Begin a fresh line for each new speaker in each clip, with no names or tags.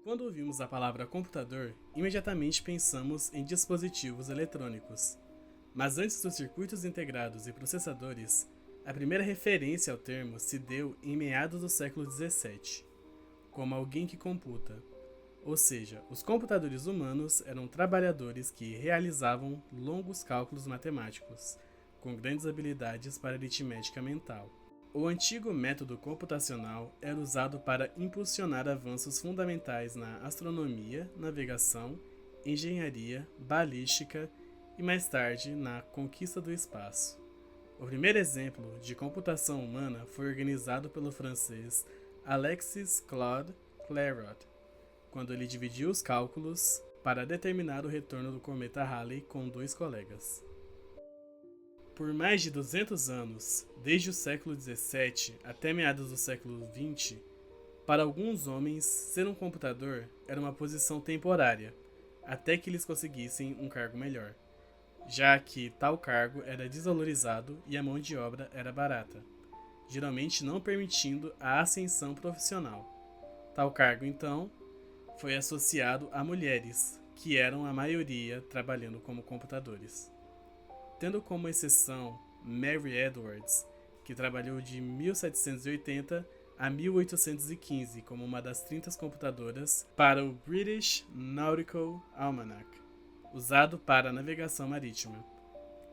Quando ouvimos a palavra computador, imediatamente pensamos em dispositivos eletrônicos. Mas antes dos circuitos integrados e processadores, a primeira referência ao termo se deu em meados do século XVII, como alguém que computa. Ou seja, os computadores humanos eram trabalhadores que realizavam longos cálculos matemáticos, com grandes habilidades para aritmética mental. O antigo método computacional era usado para impulsionar avanços fundamentais na astronomia, navegação, engenharia, balística e mais tarde na conquista do espaço. O primeiro exemplo de computação humana foi organizado pelo francês Alexis Claude Clairaut, quando ele dividiu os cálculos para determinar o retorno do cometa Halley com dois colegas. Por mais de 200 anos, desde o século XVII até meados do século XX, para alguns homens, ser um computador era uma posição temporária, até que eles conseguissem um cargo melhor, já que tal cargo era desvalorizado e a mão de obra era barata, geralmente não permitindo a ascensão profissional. Tal cargo, então, foi associado a mulheres, que eram a maioria trabalhando como computadores. Tendo como exceção Mary Edwards, que trabalhou de 1780 a 1815 como uma das 30 computadoras para o British Nautical Almanac, usado para a navegação marítima,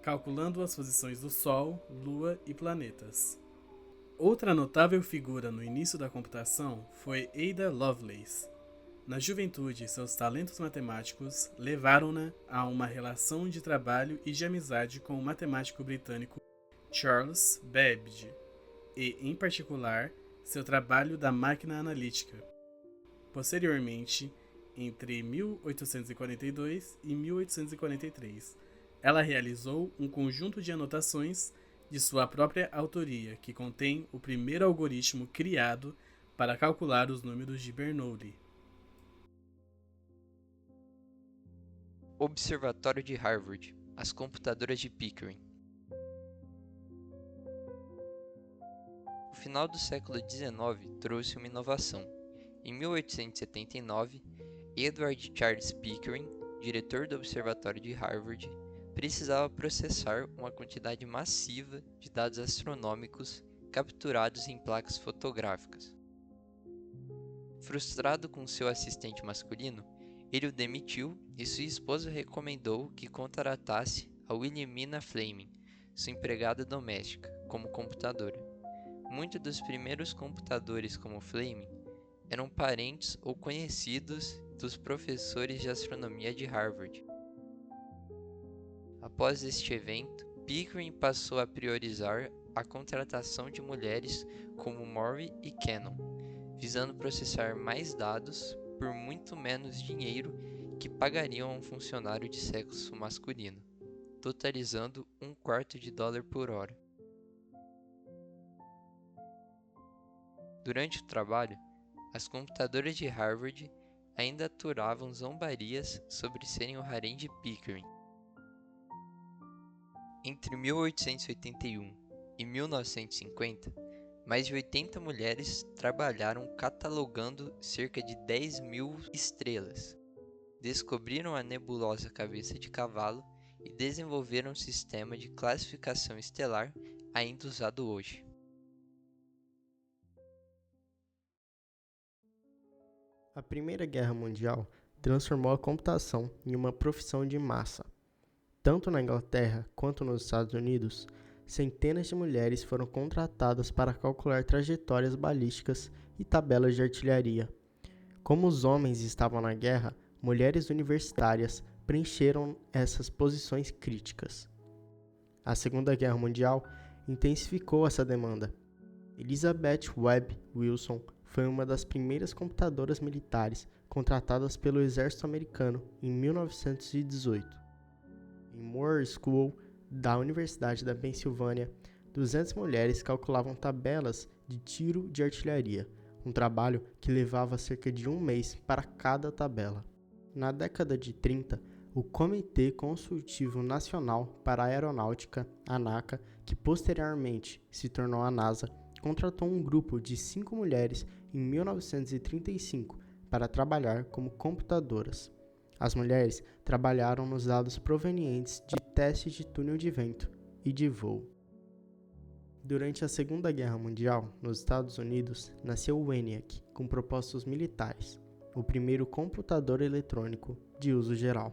calculando as posições do Sol, Lua e planetas. Outra notável figura no início da computação foi Ada Lovelace. Na juventude, seus talentos matemáticos levaram-na a uma relação de trabalho e de amizade com o matemático britânico Charles Babbage, e, em particular, seu trabalho da máquina analítica. Posteriormente, entre 1842 e 1843, ela realizou um conjunto de anotações de sua própria autoria que contém o primeiro algoritmo criado para calcular os números de Bernoulli.
Observatório de Harvard, as computadoras de Pickering. O final do século XIX trouxe uma inovação. Em 1879, Edward Charles Pickering, diretor do Observatório de Harvard, precisava processar uma quantidade massiva de dados astronômicos capturados em placas fotográficas. Frustrado com seu assistente masculino, ele o demitiu e sua esposa recomendou que contratasse a Wilhelmina Fleming, sua empregada doméstica, como computadora. Muitos dos primeiros computadores como Fleming eram parentes ou conhecidos dos professores de astronomia de Harvard. Após este evento, Pickering passou a priorizar a contratação de mulheres como Maury e Cannon, visando processar mais dados por muito menos dinheiro que pagariam a um funcionário de sexo masculino, totalizando $0,25 por hora. Durante o trabalho, as computadoras de Harvard ainda aturavam zombarias sobre serem o harém de Pickering. Entre 1881 e 1950, mais de 80 mulheres trabalharam catalogando cerca de 10.000 estrelas, descobriram a nebulosa Cabeça de Cavalo e desenvolveram um sistema de classificação estelar ainda usado hoje.
A Primeira Guerra Mundial transformou a computação em uma profissão de massa. Tanto na Inglaterra quanto nos Estados Unidos, centenas de mulheres foram contratadas para calcular trajetórias balísticas e tabelas de artilharia. Como os homens estavam na guerra, mulheres universitárias preencheram essas posições críticas. A Segunda Guerra Mundial intensificou essa demanda. Elizabeth Webb Wilson foi uma das primeiras computadoras militares contratadas pelo exército americano em 1918. Em Moore School, da Universidade da Pensilvânia, 200 mulheres calculavam tabelas de tiro de artilharia, um trabalho que levava cerca de um mês para cada tabela. Na década de 30, o Comitê Consultivo Nacional para a Aeronáutica, ANACA, que posteriormente se tornou a NASA, contratou um grupo de 5 mulheres em 1935 para trabalhar como computadoras. As mulheres trabalharam nos dados provenientes de testes de túnel de vento e de voo. Durante a Segunda Guerra Mundial, nos Estados Unidos, nasceu o ENIAC, com propósitos militares, o primeiro computador eletrônico de uso geral.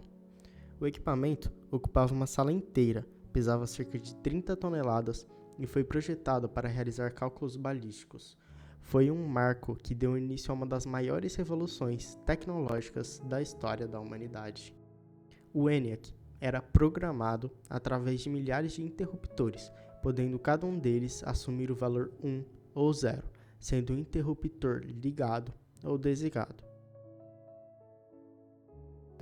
O equipamento ocupava uma sala inteira, pesava cerca de 30 toneladas e foi projetado para realizar cálculos balísticos. Foi um marco que deu início a uma das maiores revoluções tecnológicas da história da humanidade. O ENIAC era programado através de milhares de interruptores, podendo cada um deles assumir o valor 1 ou 0, sendo o interruptor ligado ou desligado.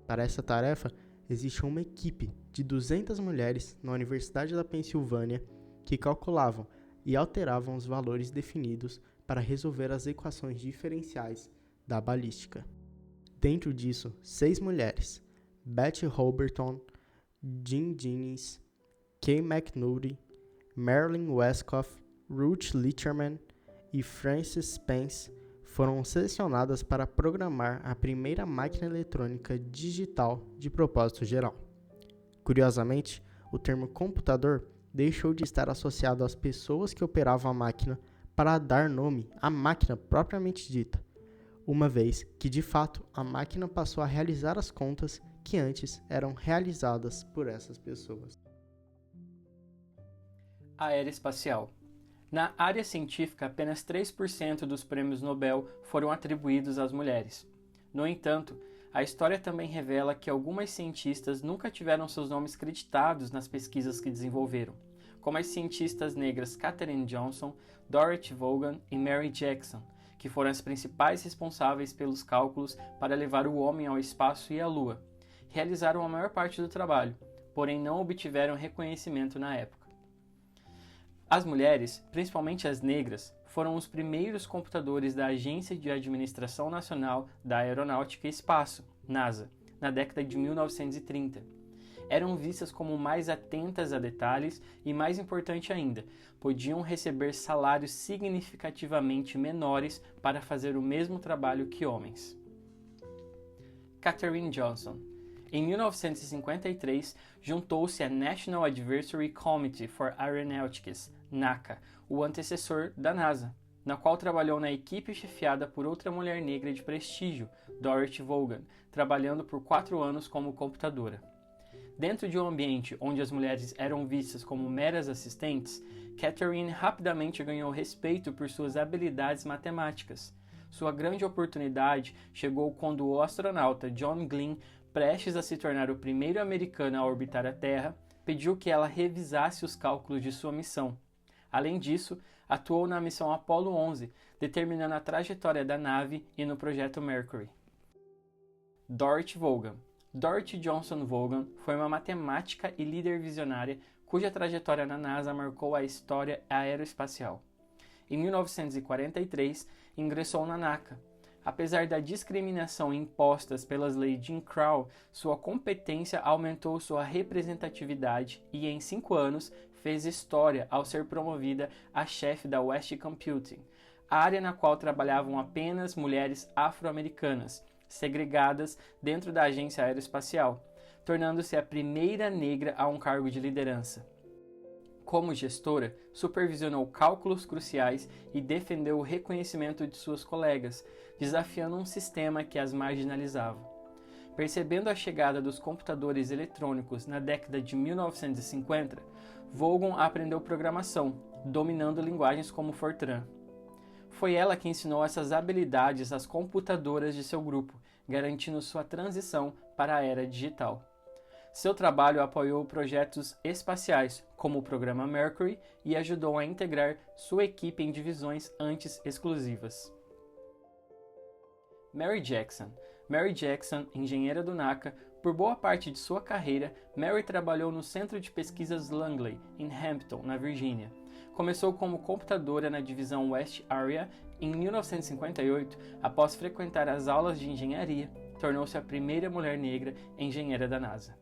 Para essa tarefa, existe uma equipe de 200 mulheres na Universidade da Pensilvânia que calculavam e alteravam os valores definidos para resolver as equações diferenciais da balística. Dentro disso, 6 mulheres, Betty Holberton, Jean Jennings, Kay McNulty, Marilyn Westcott, Ruth Licherman e Frances Spence, foram selecionadas para programar a primeira máquina eletrônica digital de propósito geral. Curiosamente, o termo computador deixou de estar associado às pessoas que operavam a máquina para dar nome à máquina propriamente dita, uma vez que, de fato, a máquina passou a realizar as contas que antes eram realizadas por essas pessoas.
Aeroespacial. Na área científica, apenas 3% dos prêmios Nobel foram atribuídos às mulheres. No entanto, a história também revela que algumas cientistas nunca tiveram seus nomes creditados nas pesquisas que desenvolveram, como as cientistas negras Katherine Johnson, Dorothy Vaughan e Mary Jackson, que foram as principais responsáveis pelos cálculos para levar o homem ao espaço e à Lua. Realizaram a maior parte do trabalho, porém não obtiveram reconhecimento na época. As mulheres, principalmente as negras, foram os primeiros computadores da Agência de Administração Nacional da Aeronáutica e Espaço, NASA, na década de 1930. Eram vistas como mais atentas a detalhes e, mais importante ainda, podiam receber salários significativamente menores para fazer o mesmo trabalho que homens. Katherine Johnson. Em 1953, juntou-se à National Advisory Committee for Aeronautics, NACA, o antecessor da NASA, na qual trabalhou na equipe chefiada por outra mulher negra de prestígio, Dorothy Vaughan, trabalhando por 4 anos como computadora. Dentro de um ambiente onde as mulheres eram vistas como meras assistentes, Katherine rapidamente ganhou respeito por suas habilidades matemáticas. Sua grande oportunidade chegou quando o astronauta John Glenn, prestes a se tornar o primeiro americano a orbitar a Terra, pediu que ela revisasse os cálculos de sua missão. Além disso, atuou na missão Apollo 11, determinando a trajetória da nave e no projeto Mercury. Dorothy Vaughan. Dorothy Johnson Vaughan foi uma matemática e líder visionária cuja trajetória na NASA marcou a história aeroespacial. Em 1943, ingressou na NACA. Apesar da discriminação impostas pelas leis Jim Crow, sua competência aumentou sua representatividade e, em 5 anos, fez história ao ser promovida a chefe da West Computing, área na qual trabalhavam apenas mulheres afro-americanas, segregadas dentro da agência aeroespacial, tornando-se a primeira negra a um cargo de liderança. Como gestora, supervisionou cálculos cruciais e defendeu o reconhecimento de suas colegas, desafiando um sistema que as marginalizava. Percebendo a chegada dos computadores eletrônicos na década de 1950, Vaughan aprendeu programação, dominando linguagens como Fortran. Foi ela que ensinou essas habilidades às computadoras de seu grupo, garantindo sua transição para a era digital. Seu trabalho apoiou projetos espaciais, como o programa Mercury, e ajudou a integrar sua equipe em divisões antes exclusivas. Mary Jackson. Mary Jackson, engenheira do NACA, por boa parte de sua carreira, Mary trabalhou no Centro de Pesquisas Langley, em Hampton, na Virgínia. Começou como computadora na divisão West Area. Em 1958, após frequentar as aulas de engenharia, tornou-se a primeira mulher negra engenheira da NASA.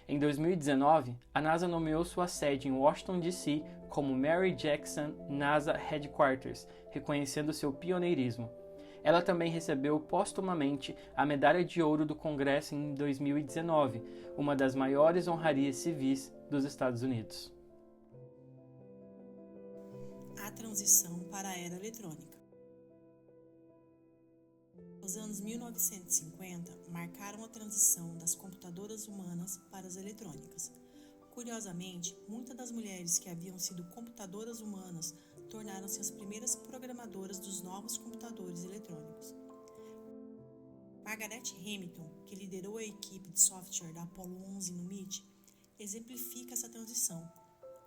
Em 2019, a NASA nomeou sua sede em Washington, D.C. como Mary Jackson NASA Headquarters, reconhecendo seu pioneirismo. Ela também recebeu póstumamente a Medalha de Ouro do Congresso em 2019, uma das maiores honrarias civis dos Estados Unidos.
A transição para a era eletrônica. Os anos 1950 marcaram a transição das computadoras humanas para as eletrônicas. Curiosamente, muitas das mulheres que haviam sido computadoras humanas tornaram-se as primeiras programadoras dos novos computadores eletrônicos. Margaret Hamilton, que liderou a equipe de software da Apollo 11 no MIT, exemplifica essa transição.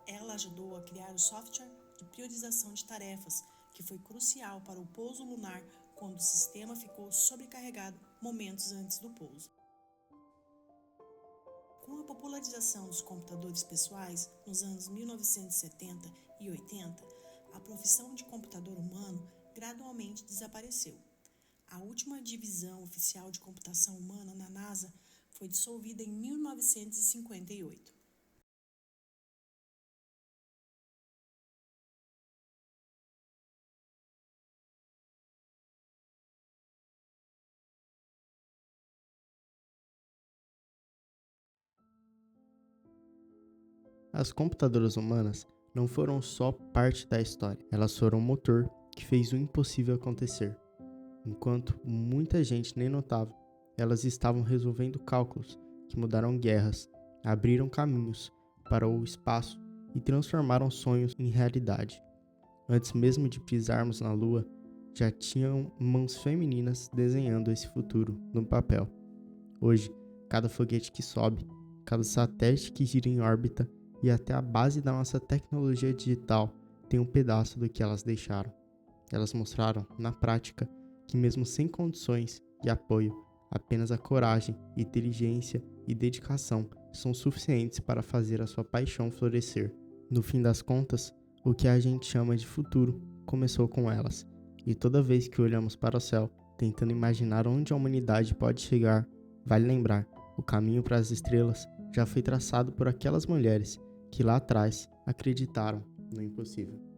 Ela ajudou a criar o software de priorização de tarefas, que foi crucial para o pouso lunar quando o sistema ficou sobrecarregado momentos antes do pouso. Com a popularização dos computadores pessoais nos anos 1970 e 80, a profissão de computador humano gradualmente desapareceu. A última divisão oficial de computação humana na NASA foi dissolvida em 1958.
As computadoras humanas não foram só parte da história, elas foram o motor que fez o impossível acontecer. Enquanto muita gente nem notava, elas estavam resolvendo cálculos que mudaram guerras, abriram caminhos para o espaço e transformaram sonhos em realidade. Antes mesmo de pisarmos na Lua, já tinham mãos femininas desenhando esse futuro no papel. Hoje, cada foguete que sobe, cada satélite que gira em órbita e até a base da nossa tecnologia digital tem um pedaço do que elas deixaram. Elas mostraram, na prática, que mesmo sem condições e apoio, apenas a coragem, inteligência e dedicação são suficientes para fazer a sua paixão florescer. No fim das contas, o que a gente chama de futuro começou com elas, e toda vez que olhamos para o céu, tentando imaginar onde a humanidade pode chegar, vale lembrar, o caminho para as estrelas já foi traçado por aquelas mulheres que lá atrás acreditaram no impossível.